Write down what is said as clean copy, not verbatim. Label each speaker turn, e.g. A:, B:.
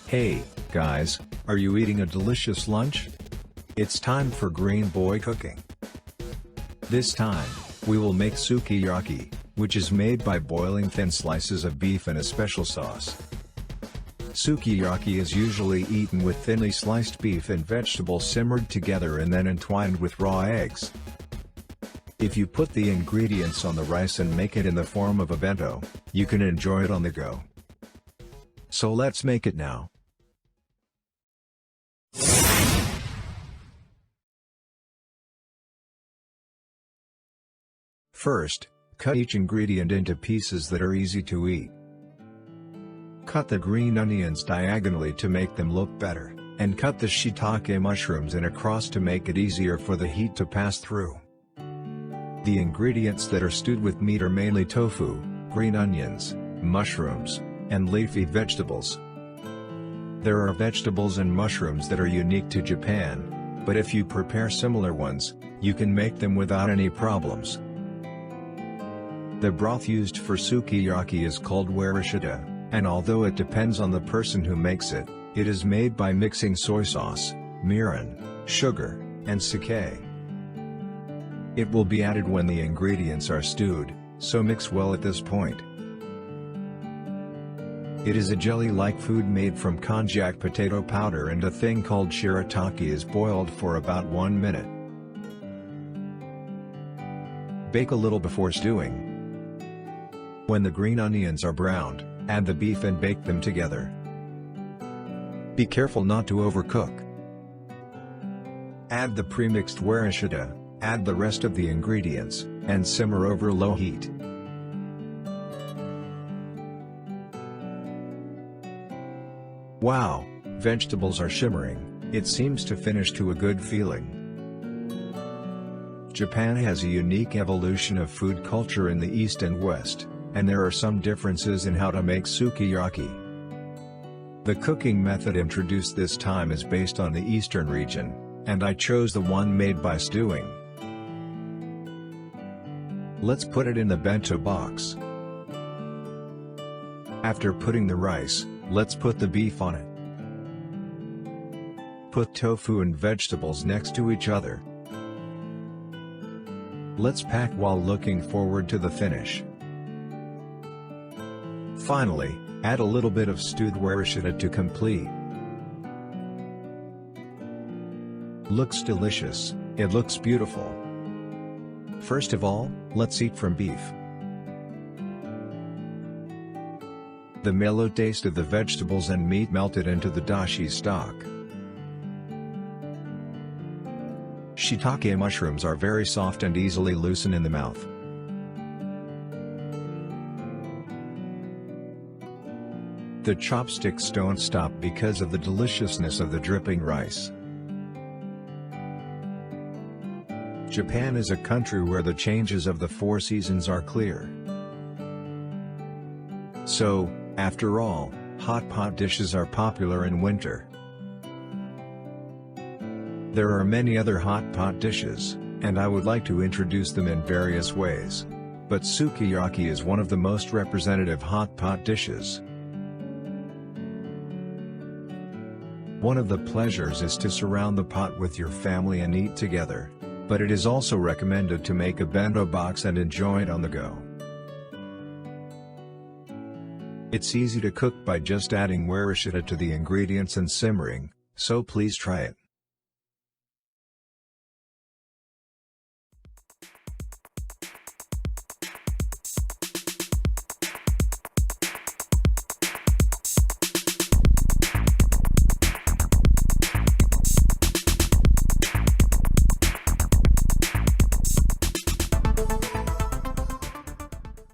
A: Hey, guys, are you eating a delicious lunch? It's time for Green Boy cooking. This time, we will make sukiyaki, which is made by boiling thin slices of beef in a special sauce. Sukiyaki is usually eaten with thinly sliced beef and vegetables simmered together and then entwined with raw eggs. If you put the ingredients on the rice and make it in the form of a bento, you can enjoy it on the go. So let's make it now. First, cut each ingredient into pieces that are easy to eat. Cut the green onions diagonally to make them look better, and cut the shiitake mushrooms in a cross to make it easier for the heat to pass through. The ingredients that are stewed with meat are mainly tofu, green onions, mushrooms, and leafy vegetables. There are vegetables and mushrooms that are unique to Japan, but if you prepare similar ones, you can make them without any problems. The broth used for sukiyaki is called warishita, and although it depends on the person who makes it, it is made by mixing soy sauce, mirin, sugar, and sake. It will be added when the ingredients are stewed, so mix well at this point. It is a jelly-like food made from konjac potato powder, and a thing called shirataki is boiled for about 1 minute. Bake a little before stewing. When the green onions are browned, add the beef and bake them together. Be careful not to overcook. Add the premixed warishita, add the rest of the ingredients, and simmer over low heat. Wow, vegetables are shimmering, it seems to finish to a good feeling. Japan has a unique evolution of food culture in the East and West, and there are some differences in how to make sukiyaki. The cooking method introduced this time is based on the Eastern region, and I chose the one made by stewing. Let's put it in the bento box. After putting the rice, let's put the beef on it. Put tofu and vegetables next to each other. Let's pack while looking forward to the finish. Finally, add a little bit of stewed warishita to complete. Looks delicious, it looks beautiful. First of all, let's eat from beef. The mellow taste of the vegetables and meat melted into the dashi stock. Shiitake mushrooms are very soft and easily loosen in the mouth. The chopsticks don't stop because of the deliciousness of the dripping rice. Japan is a country where the changes of the 4 seasons are clear. So, after all, hot pot dishes are popular in winter. There are many other hot pot dishes, and I would like to introduce them in various ways. But sukiyaki is one of the most representative hot pot dishes. One of the pleasures is to surround the pot with your family and eat together, but it is also recommended to make a bento box and enjoy it on the go. It's easy to cook by just adding warishita to the ingredients and simmering, so please try it.